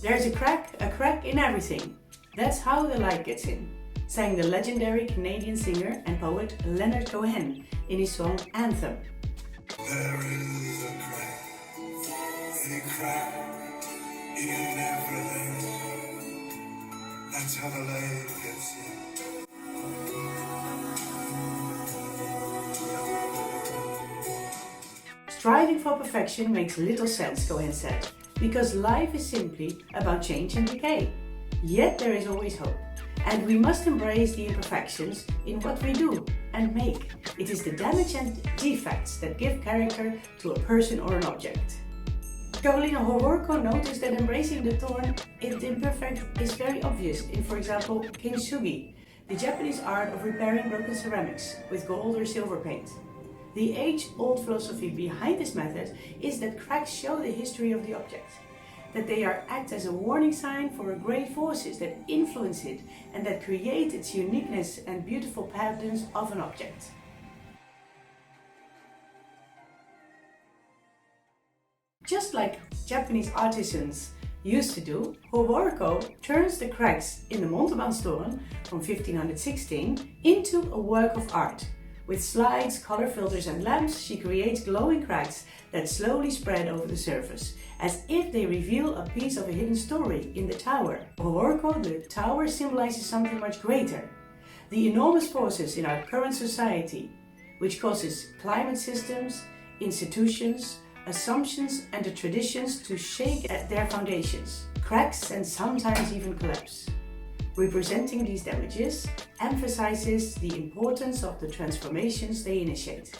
There's a crack in everything. That's how the light gets in, sang the legendary Canadian singer and poet Leonard Cohen in his song Anthem. There is a crack in everything. That's how the light gets in. Striving for perfection makes little sense, Cohen said, because life is simply about change and decay. Yet there is always hope, and we must embrace the imperfections in what we do and make. It is the damage and defects that give character to a person or an object. Carolina Howorko noticed that embracing the torn and imperfect is very obvious in, for example, kintsugi, the Japanese art of repairing broken ceramics with gold or silver paint. The age-old philosophy behind this method is that cracks show the history of the object, that they act as a warning sign for great forces that influence it and that create its uniqueness and beautiful patterns of an object. Just like Japanese artisans used to do, Howorko turns the cracks in the Montebaanstoren from 1516 into a work of art. With slides, color filters and lamps, she creates glowing cracks that slowly spread over the surface, as if they reveal a piece of a hidden story in the tower. For Howorko, the tower symbolizes something much greater. The enormous forces in our current society, which causes climate systems, institutions, assumptions and the traditions to shake at their foundations, cracks and sometimes even collapse. Representing these damages emphasizes the importance of the transformations they initiate.